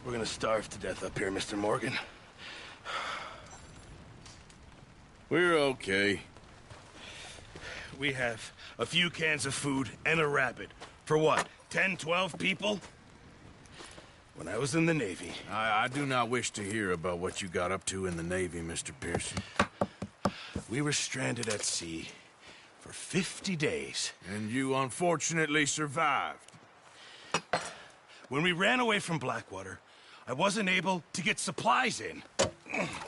We're gonna starve to death up here, Mr. Morgan. We're okay. We have a few cans of food and a rabbit. For what, 10, 12 people? When I was in the Navy... I do not wish to hear about what you got up to in the Navy, Mr. Pearson. We were stranded at sea for 50 days. And you unfortunately survived. When we ran away from Blackwater, I wasn't able to get supplies in.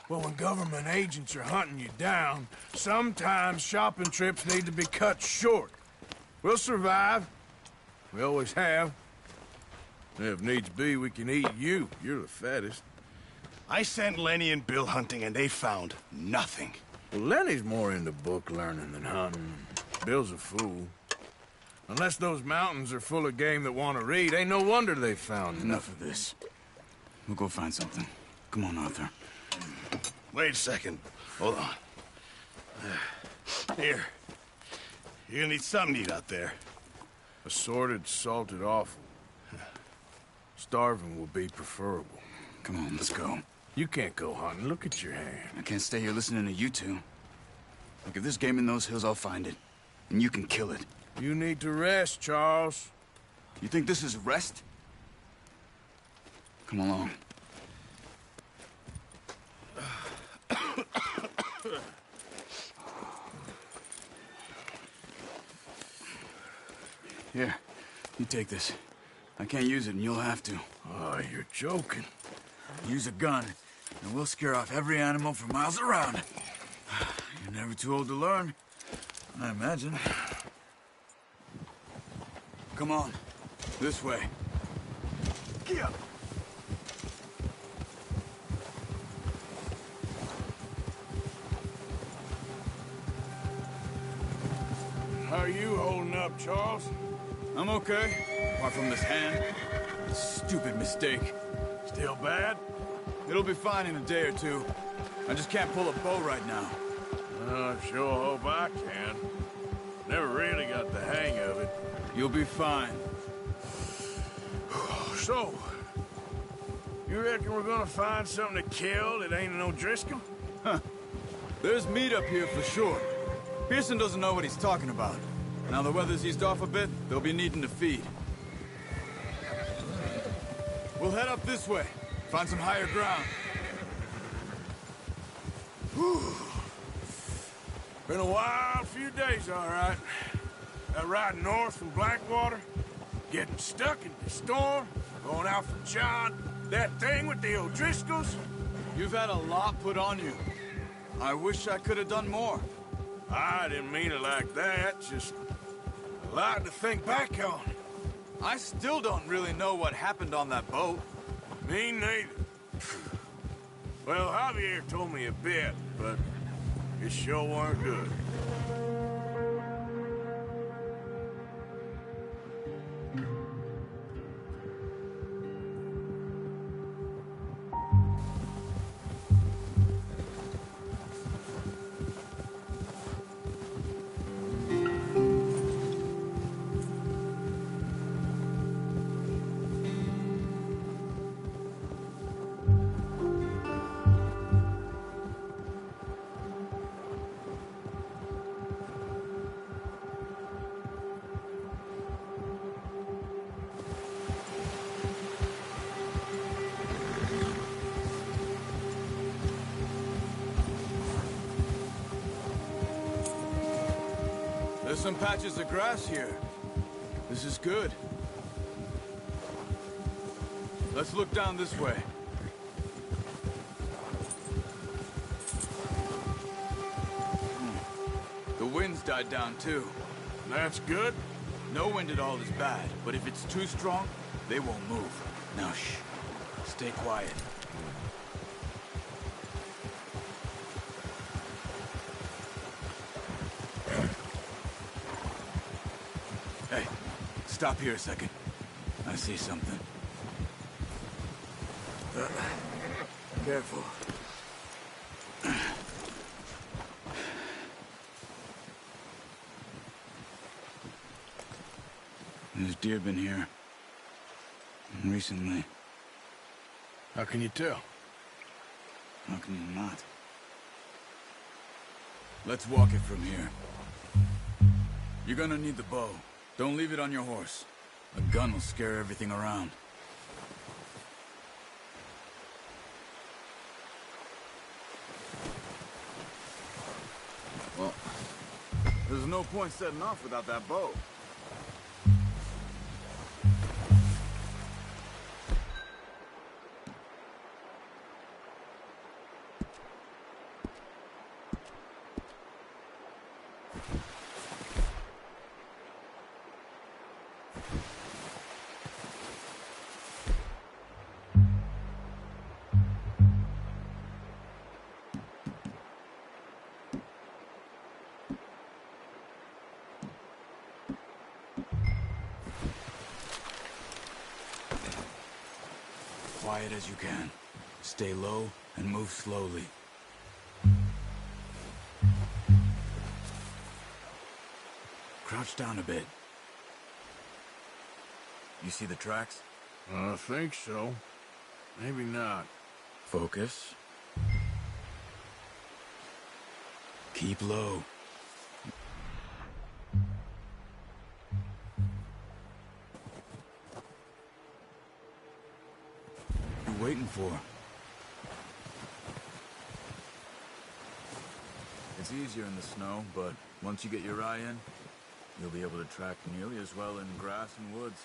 Well, when government agents are hunting you down, sometimes shopping trips need to be cut short. We'll survive. We always have. If needs be, we can eat you. You're the fattest. I sent Lenny and Bill hunting, and they found nothing. Well, Lenny's more into book learning than hunting. Bill's a fool. Unless those mountains are full of game that want to read, ain't no wonder they found Enough of this. We'll go find something. Come on, Arthur. Wait a second. Hold on. Here. You're gonna need something to eat out there. Assorted, salted offal. Starving will be preferable. Come on, let's go. You can't go hunting. Look at your hand. I can't stay here listening to you two. Look, if there's game in those hills, I'll find it. And you can kill it. You need to rest, Charles. You think this is rest? Come along. Here, you take this. I can't use it, and you'll have to. Oh, you're joking. Use a gun, and we'll scare off every animal for miles around. You're never too old to learn, I imagine. Come on, this way. Get up. How are you holding up, Charles? I'm okay, apart from this hand. Stupid mistake. Still bad? It'll be fine in a day or two. I just can't pull a bow right now. I sure hope I can. Never really got the hang of it. You'll be fine. So, you reckon we're gonna find something to kill that ain't no Driscoll? Huh. There's meat up here for sure. Pearson doesn't know what he's talking about. Now the weather's eased off a bit, they'll be needing to feed. We'll head up this way. Find some higher ground. Whew. Been a wild few days, all right. That ride north from Blackwater, getting stuck in the storm, going out from John, that thing with the O'Driscolls. You've had a lot put on you. I wish I could have done more. I didn't mean it like that, just a lot to think back on. I still don't really know what happened on that boat. Me neither. Well, Javier told me a bit, but it sure weren't good. There's some patches of grass here. This is good. Let's look down this way. The wind's died down too. That's good. No wind at all is bad, but if it's too strong, they won't move. Now shh. Stay quiet. Hey, stop here a second. I see something. Careful. There's deer been here. Recently. How can you tell? How can you not? Let's walk it from here. You're gonna need the bow. Don't leave it on your horse. A gun will scare everything around. Well, there's no point setting off without that bow. Quiet as you can. Stay low and move slowly. Crouch down a bit. You see the tracks? I think so. Maybe not. Focus. Keep low. You're waiting for? It's easier in the snow, but once you get your eye in, you'll be able to track nearly as well in grass and woods.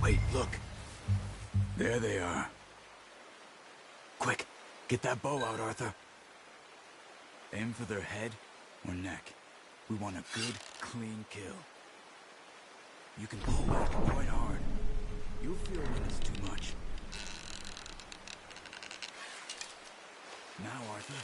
Wait, look. There they are. Quick, get that bow out, Arthur. Aim for their head or neck. We want a good, clean kill. You can pull back quite hard. You'll feel when it's too much. Now, Arthur.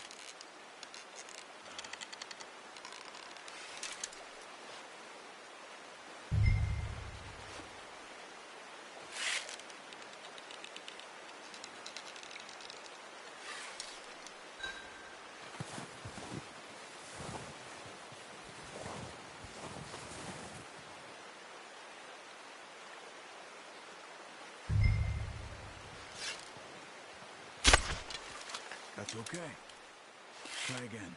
That's okay. Try again.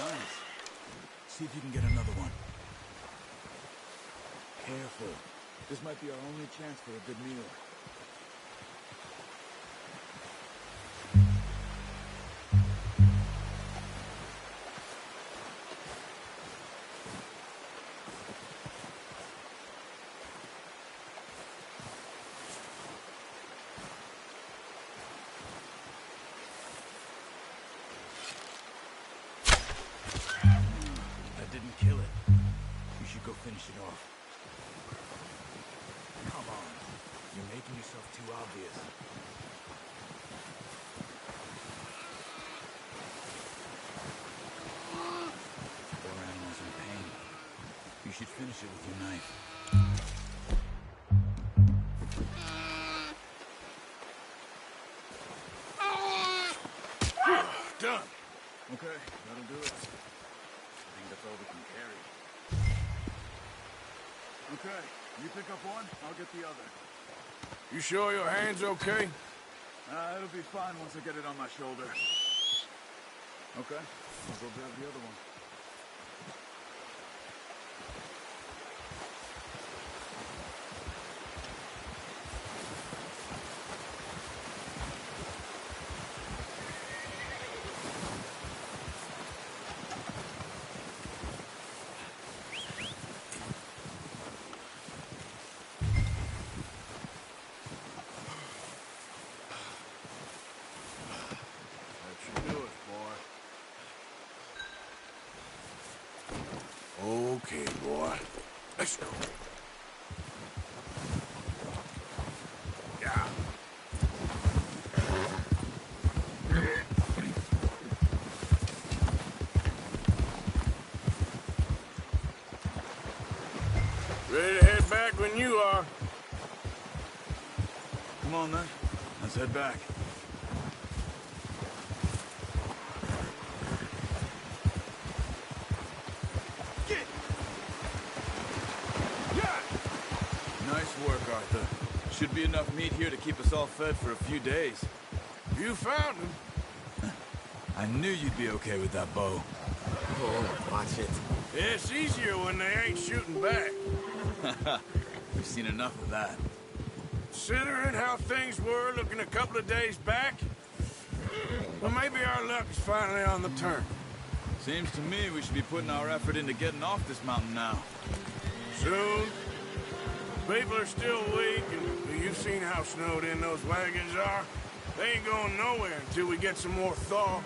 Nice. See if you can get another one. Careful. This might be our only chance for a good meal. Kill it. You should go finish it off. Come on. You're making yourself too obvious. Poor animal's in pain. You should finish it with your knife. Done. Okay, that'll do it. That's all we can carry. Okay, you pick up one, I'll get the other. You sure your hand's okay? It'll be fine once I get it on my shoulder. Okay, I'll go grab the other one. Okay, boy. Let's go. Yeah. Ready to head back when you are. Come on, then. Let's head back. Arthur. Should be enough meat here to keep us all fed for a few days. You found him. I knew you'd be okay with that bow. Oh, watch it. It's easier when they ain't shooting back. We've seen enough of that. Considering how things were looking a couple of days back, well, maybe our luck is finally on the turn. Seems to me we should be putting our effort into getting off this mountain now. Soon. People are still weak, and you've seen how snowed in those wagons are. They ain't going nowhere until we get some more thaw.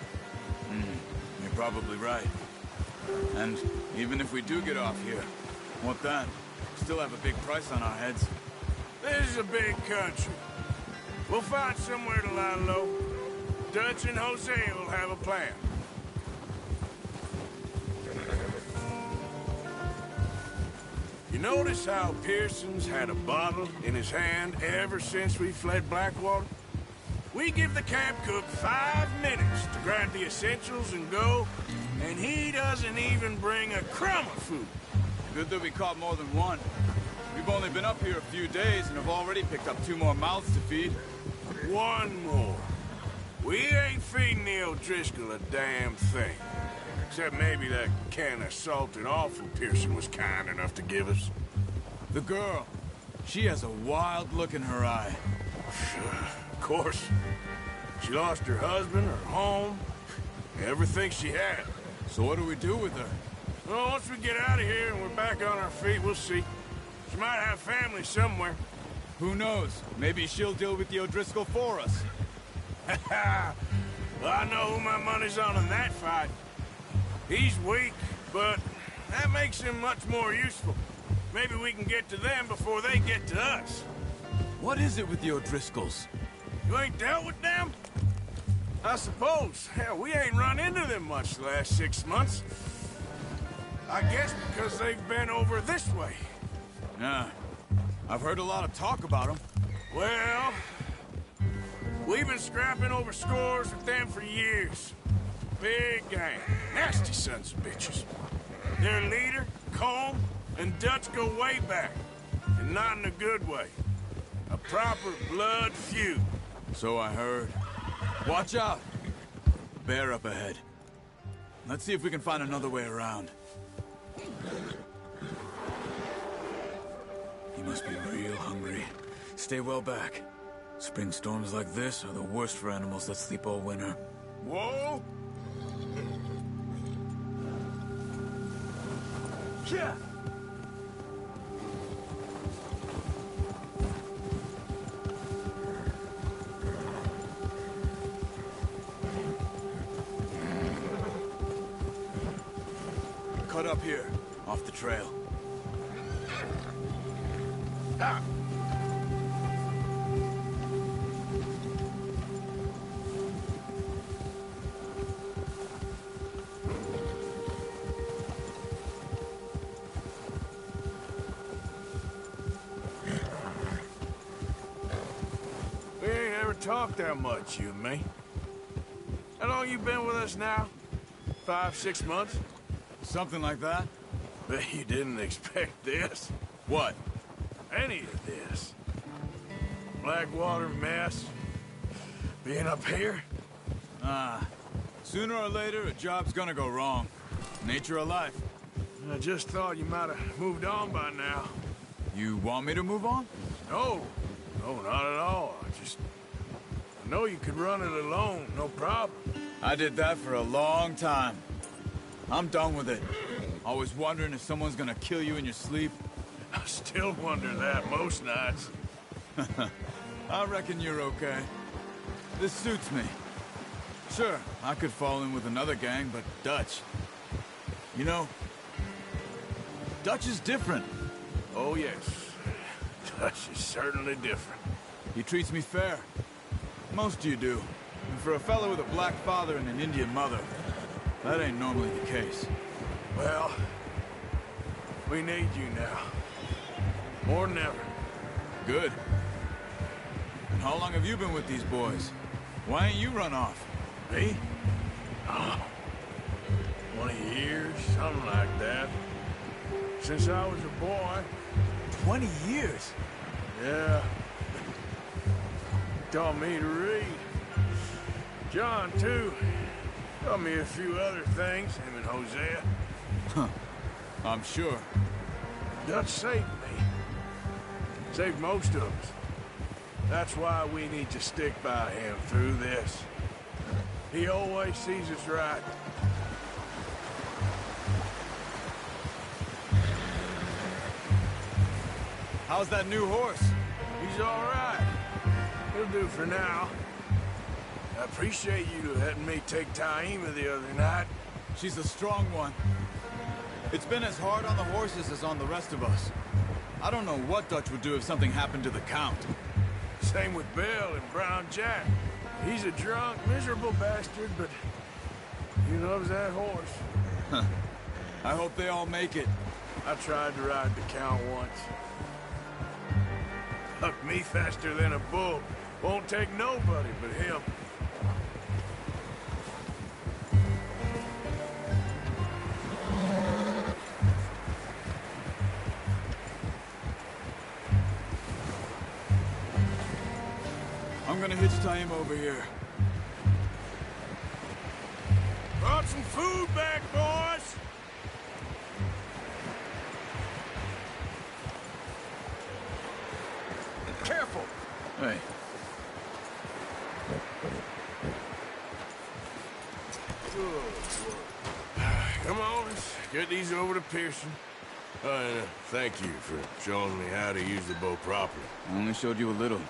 You're probably right. And even if we do get off here, what then? Still have a big price on our heads. This is a big country. We'll find somewhere to lie low. Dutch and Jose will have a plan. You notice how Pearson's had a bottle in his hand ever since we fled Blackwater? We give the camp cook 5 minutes to grab the essentials and go, and he doesn't even bring a crumb of food. Good that we caught more than one. We've only been up here a few days and have already picked up 2 more mouths to feed. One more. We ain't feeding the O'Driscoll a damn thing. Except maybe that can of salted offal Pearson was kind enough to give us. The girl. She has a wild look in her eye. Of course. She lost her husband, her home, everything she had. So what do we do with her? Well, once we get out of here and we're back on our feet, we'll see. She might have family somewhere. Who knows? Maybe she'll deal with the O'Driscoll for us. Well, I know who my money's on in that fight. He's weak, but that makes him much more useful. Maybe we can get to them before they get to us. What is it with the O'Driscolls? You ain't dealt with them? I suppose. Hell, we ain't run into them much the last 6 months. I guess because they've been over this way. Yeah. I've heard a lot of talk about them. Well, we've been scrapping over scores with them for years. Big gang. Nasty sons of bitches. Their leader, Colm, and Dutch go way back. And not in a good way. A proper blood feud. So I heard. Watch out! Bear up ahead. Let's see if we can find another way around. He must be real hungry. Stay well back. Spring storms like this are the worst for animals that sleep all winter. Whoa! Yeah! Cut up here, off the trail. Ah! We ain't ever talked that much, you and me. How long you been with us now? 5, 6 months? Something like that? Bet you didn't expect this. What? Any of this. Blackwater mess. Being up here? Sooner or later, a job's gonna go wrong. Nature of life. I just thought you might have moved on by now. You want me to move on? No. No, not at all. I know you could run it alone, no problem. I did that for a long time. I'm done with it. Always wondering if someone's gonna kill you in your sleep. I still wonder that most nights. I reckon you're okay. This suits me. Sure, I could fall in with another gang, but Dutch... You know, Dutch is different. Oh, yes. Dutch is certainly different. He treats me fair. Most of you do. And for a fellow with a black father and an Indian mother, that ain't normally the case. Well, we need you now. More than ever. Good. And how long have you been with these boys? Why ain't you run off? Me? Oh, 20 years, something like that. Since I was a boy. 20 years? Yeah. Taught me to read. John, too. Taught me a few other things, him and Hosea. Huh. I'm sure. Dutch saved me. Saved most of us. That's why we need to stick by him through this. He always sees us right. How's that new horse? He's all right. He'll do for now. I appreciate you letting me take Taima the other night. She's a strong one. It's been as hard on the horses as on the rest of us. I don't know what Dutch would do if something happened to the Count. Same with Bill and Brown Jack. He's a drunk, miserable bastard, but he loves that horse. I hope they all make it. I tried to ride the Count once. Hucked me faster than a bull. Won't take nobody but him. I'm gonna hitch Taima over here. Brought some food back, boys! Careful! Hey. Good work. Come on, let's get these over to Pearson. And thank you for showing me how to use the bow properly. I only showed you a little.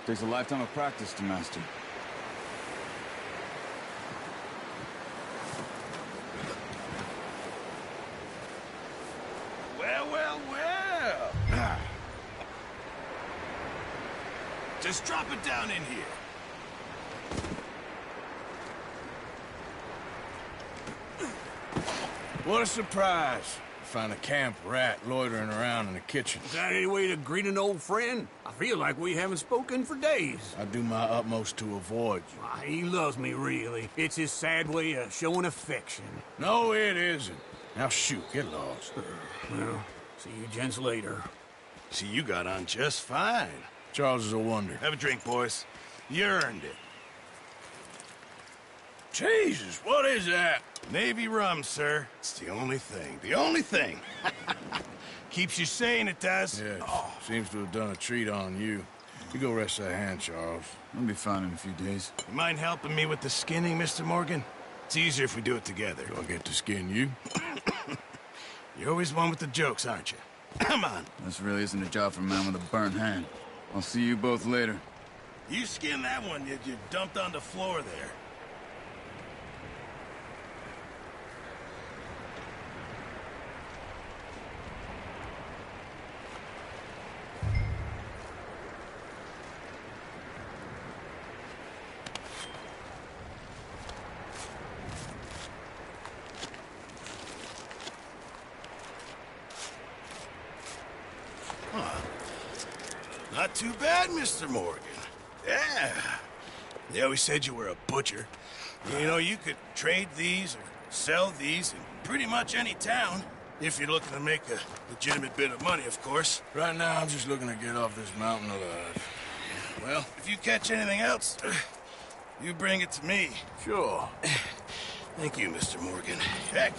Takes a lifetime of practice to master. Well, well, well. Just drop it down in here. What a surprise. Find a camp rat loitering around in the kitchen. Is that any way to greet an old friend? I feel like we haven't spoken for days. I do my utmost to avoid you. Why, he loves me, really. It's his sad way of showing affection. No, it isn't. Now shoot, get lost. Well, see you gents later. See, you got on just fine. Charles is a wonder. Have a drink, boys. You earned it. Jesus, what is that? Navy rum, sir. It's the only thing. The only thing. Keeps you sane, it does. Yeah, seems to have done a treat on you. You go rest that hand, Charles. I'll be fine in a few days. You mind helping me with the skinning, Mr. Morgan? It's easier if we do it together. Do I get to skin you? You're always one with the jokes, aren't you? Come on. This really isn't a job for a man with a burnt hand. I'll see you both later. You skin that one you dumped on the floor there. Not too bad, Mr. Morgan. Yeah. They always said you were a butcher. You know, you could trade these or sell these in pretty much any town. If you're looking to make a legitimate bit of money, of course. Right now, I'm just looking to get off this mountain alive. Well, if you catch anything else, you bring it to me. Sure. Thank you, Mr. Morgan. Heck,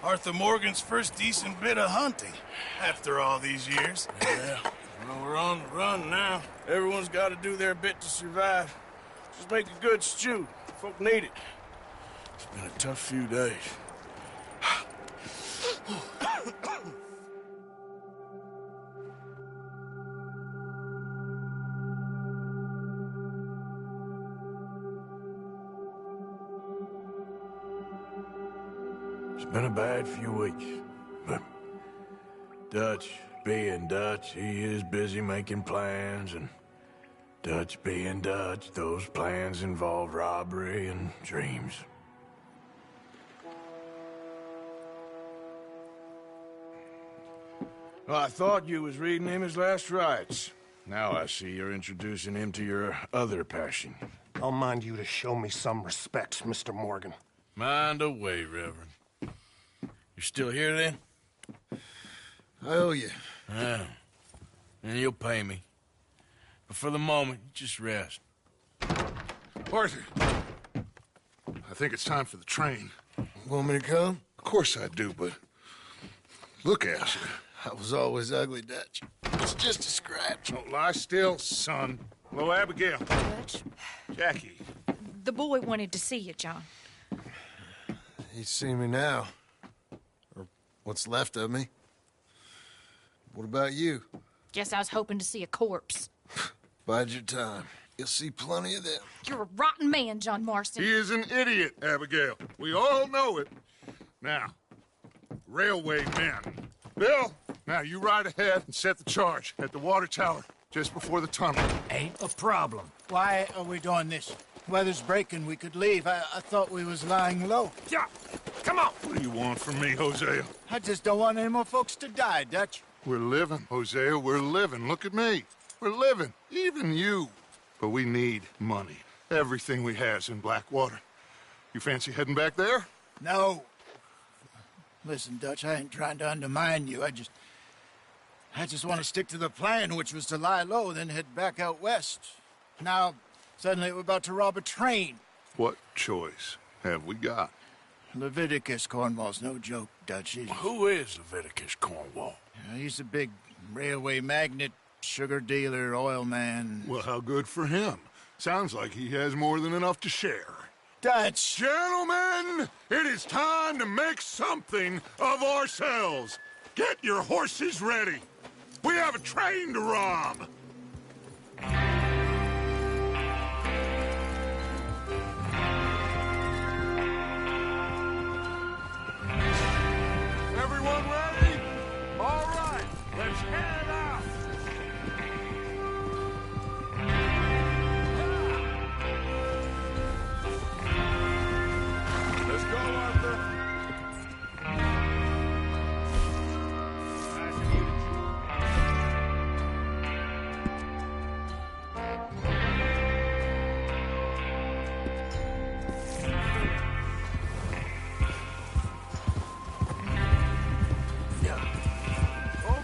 Arthur Morgan's first decent bit of hunting after all these years. Yeah. Well, we're on the run now. Everyone's got to do their bit to survive. Just make a good stew. Folk need it. It's been a tough few days. It's been a bad few weeks, but Dutch being Dutch, he is busy making plans, and Dutch being Dutch, those plans involve robbery and dreams. Well, I thought you was reading him his last rites. Now I see you're introducing him to your other passion. I'll mind you to show me some respect, Mr. Morgan. Mind away, Reverend. You still here, then? I owe you. Yeah. And you'll pay me. But for the moment, just rest. Arthur, I think it's time for the train. Want me to come? Of course I do, but look at you. I was always ugly, Dutch. It's just a scratch. Don't lie still, son. Hello, Abigail. Dutch, Jackie. the boy wanted to see you, John. He's seen me now. Or what's left of me. What about you? Guess I was hoping to see a corpse. Bide your time. You'll see plenty of them. You're a rotten man, John Marston. He is an idiot, Abigail. We all know it. Now, railway men. Bill, now you ride ahead and set the charge at the water tower just before the tunnel. Ain't a problem. Why are we doing this? Weather's breaking. We could leave. I thought we was lying low. Yeah, come on. What do you want from me, Hosea? I just don't want any more folks to die, Dutch. We're living, Hosea. We're living. Look at me. We're living. Even you. But we need money. Everything we has in Blackwater. You fancy heading back there? No. Listen, Dutch, I ain't trying to undermine you. I just want to stick to the plan, which was to lie low, then head back out west. Now, suddenly we're about to rob a train. What choice have we got? Leviticus Cornwall's no joke, Dutch. Who is Leviticus Cornwall? He's a big railway magnate, sugar dealer, oil man. Well, how good for him. Sounds like he has more than enough to share. Dutch! Gentlemen, it is time to make something of ourselves. Get your horses ready. We have a train to rob. Everyone ready? All right, let's head out. Let's go, Arthur.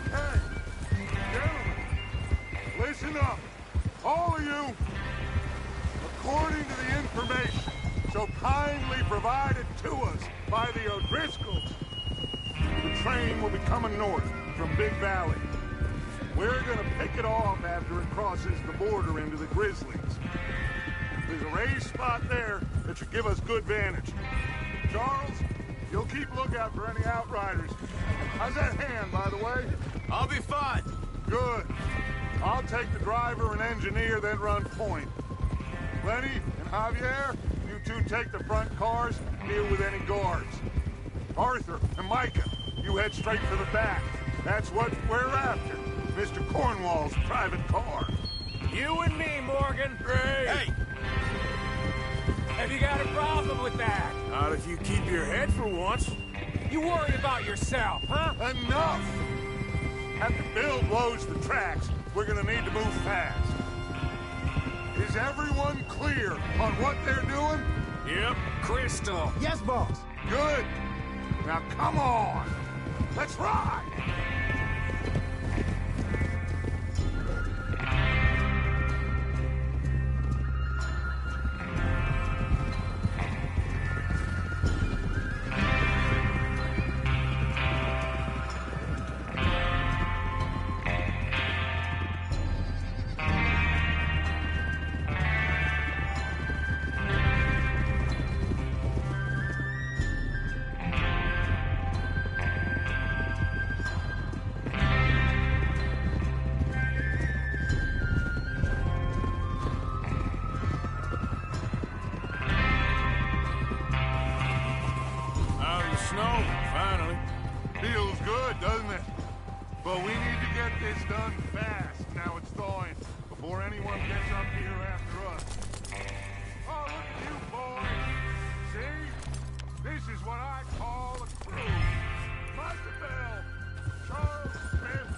Okay. Gentlemen, listen up. All of you. According to the information so kindly provided to us by the O'Driscolls. The train will be coming north from Big Valley. We're gonna pick it off after it crosses the border into the Grizzlies. There's a raised spot there that should give us good vantage. Charles, you'll keep lookout for any outriders. How's that hand, by the way? I'll be fine. Good. I'll take the driver and engineer, then run point. Lenny and Javier, you two take the front cars, deal with any guards. Arthur and Micah, you head straight for the back. That's what we're after. Mr. Cornwall's private car. You and me, Morgan. Hey! Have you got a problem with that? Not if you keep your head for once. You worry about yourself, huh? Enough! After Bill blows the tracks, we're gonna need to move fast. Is everyone clear on what they're doing? Yep. Crystal. Yes, boss. Good. Now come on. Let's ride! Feels good, doesn't it? But we need to get this done fast. Now it's thawing, before anyone gets up here after us. Oh, look at you, boys. See? This is what I call a crew. Micah Bell, Charles Smith,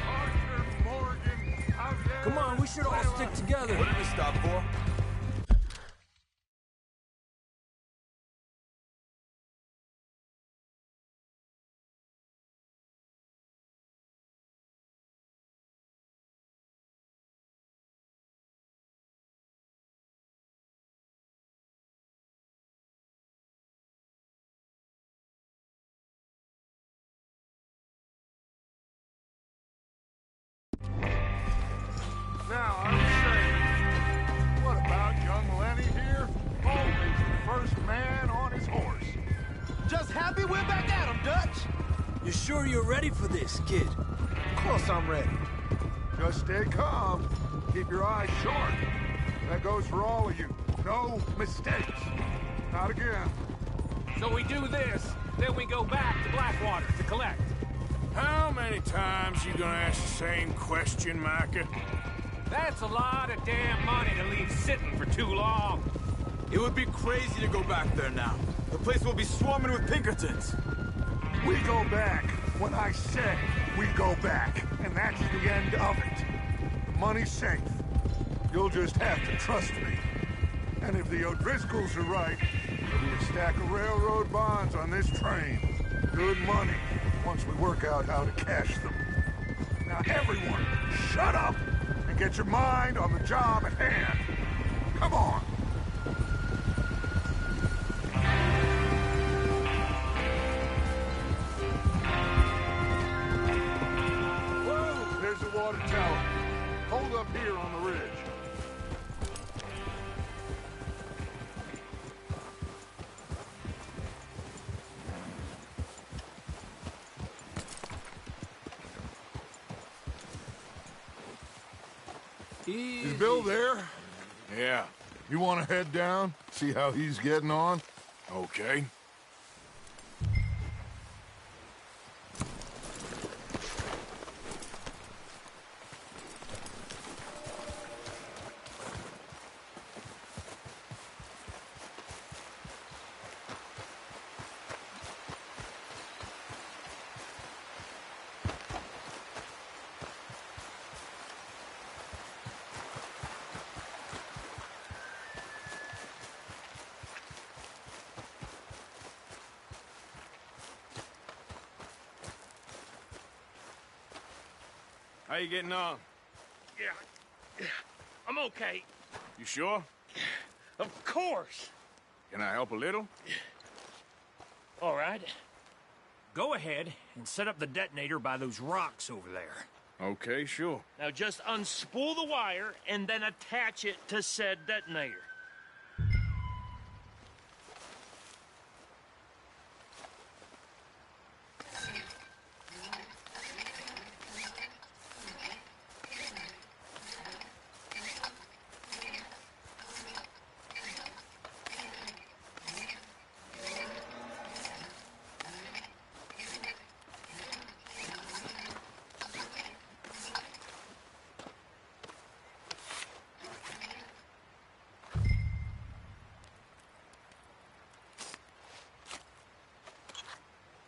Arthur Morgan, Javier... Come on, we should all stick together. What did we stop for? Now, I was saying, what about young Lenny here? Always the first man on his horse. Just happy we're back at him, Dutch. You sure you're ready for this, kid? Of course I'm ready. Just stay calm. Keep your eyes sharp. That goes for all of you. No mistakes. Not again. So we do this, then we go back to Blackwater to collect. How many times you gonna ask the same question, Micah? That's a lot of damn money to leave sitting for too long. It would be crazy to go back there now. The place will be swarming with Pinkertons. We go back when I say we go back, and that's the end of it. The money's safe. You'll just have to trust me. And if the O'Driscolls are right, there'll be a stack of railroad bonds on this train. Good money, once we work out how to cash them. Now everyone, shut up and get your mind on the job at hand. Come on. Whoa, there's the water tower. Hold up here on the ridge. Is Bill there? Yeah. You want to head down, see how he's getting on? Okay. How you getting on? Yeah, I'm okay. You sure? Of course. Can I help a little? All right. Go ahead and set up the detonator by those rocks over there. Okay, sure. Now just unspool the wire and then attach it to said detonator.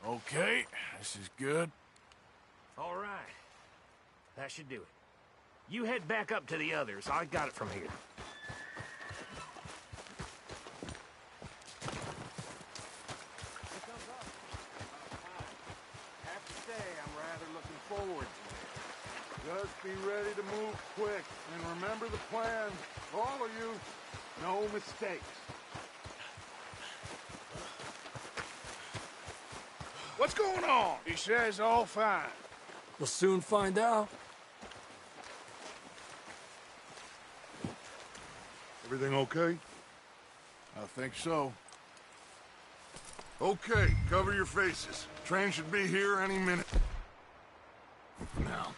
Okay, this is good. All right. That should do it. You head back up to the others. I got it from here. Have to say, I'm rather looking forward to it. Just be ready to move quick, and remember the plan. All of you, no mistakes. What's going on? He says all fine. We'll soon find out. Everything okay? I think so. Okay, cover your faces. Train should be here any minute. Now.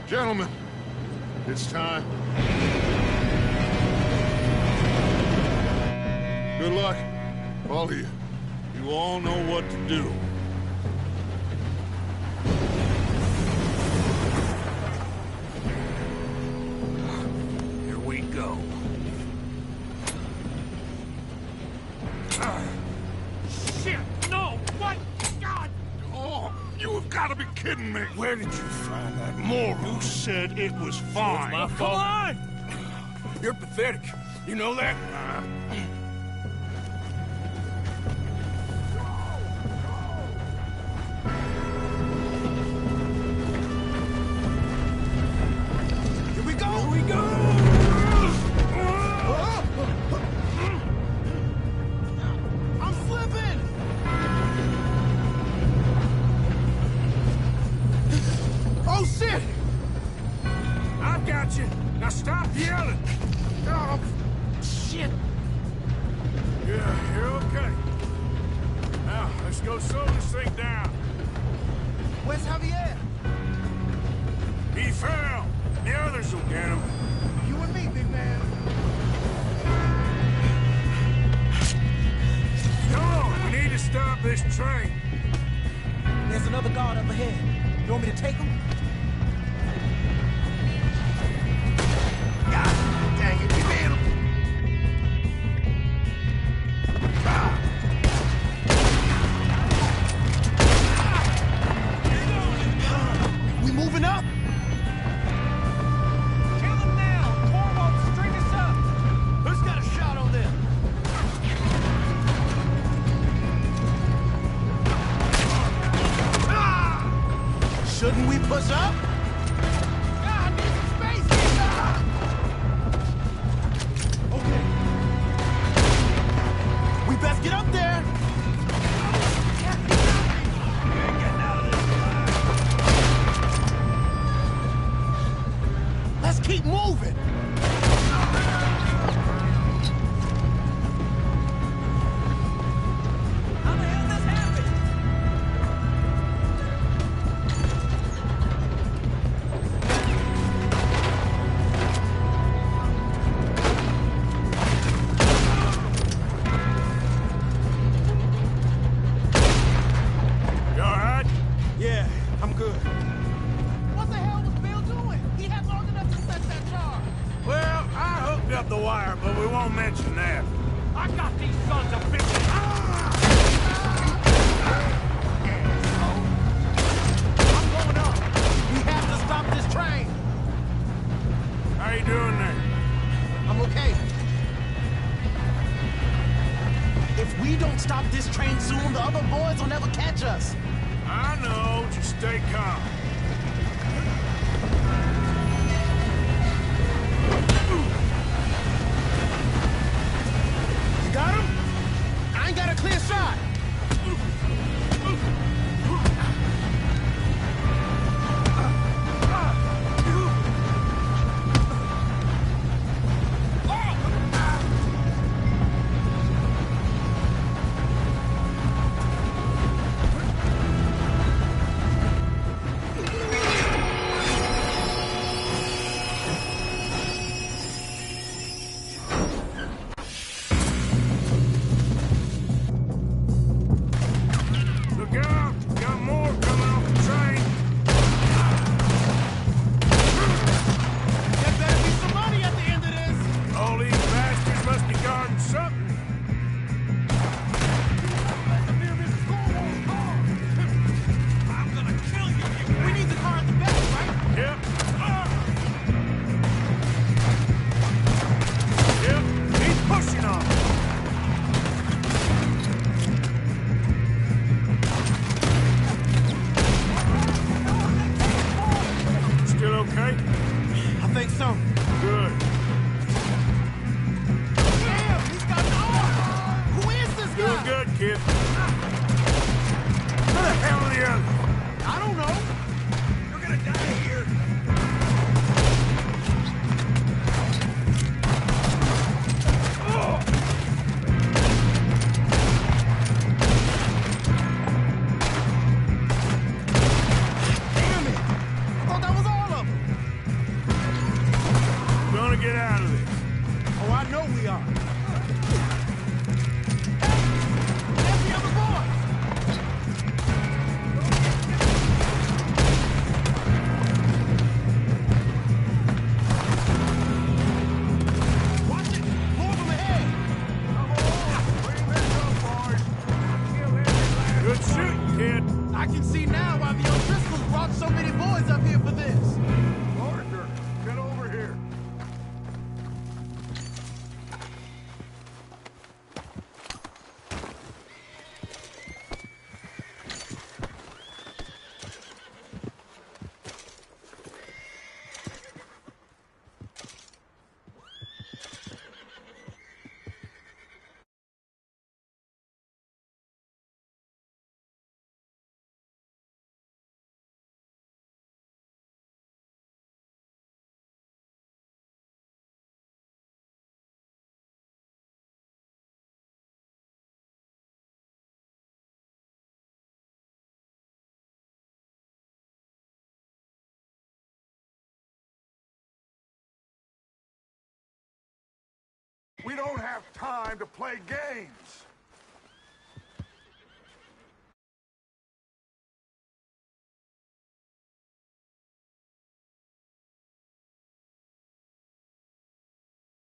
Gentlemen, it's time. Good luck, all of you. You all know what to do. Here we go. Shit! No! What? God! Oh, you have got to be kidding me. Where did you find that moron? You said it was fine. My fault. Come on! You're pathetic. You know that? Here we go! Here we go! I'm slipping! Oh, shit! I got you. Now stop yelling. Oh, Shit! yeah, you're okay. Now, let's go slow this thing down. Where's Javier? He fell. The others will get him. You and me, big man. Come on, we need to stop this train. There's another guard up ahead. You want me to take him? God dang it, you hit him! We moving up? Kill him now! Corvo, string us up! Who's got a shot on them? Shouldn't we push up? God, need some space here! Okay. We best get up there! Let's keep moving! How the hell this happened? fire, but we won't mention that. I got these sons of bitches. I'm going up. We have to stop this train. How you doing there? I'm okay. If we don't stop this train soon, the other boys will never catch us. I know, just stay calm. You got him? I ain't got a clear shot. Look out! Got more coming off the train. There better be some money at the end of this. All these bastards must be guarding something. I'm gonna kill you. We need the car at the back, right? Yep. Yep. Keep pushing on. Still okay? I think so. Good. Damn, he's got an arm. Who is this Doing guy? good, kid. Where the hell are the others? I don't know. We're gonna die here. Damn it. I thought that was all of them. Gonna get out of this. Oh, I know we are. There's the other boy. Watch it. More of them ahead. Good shooting, kid. I can see now why the O'Driscolls brought so many boys up here for this. Arthur, get over here. We don't have time to play games.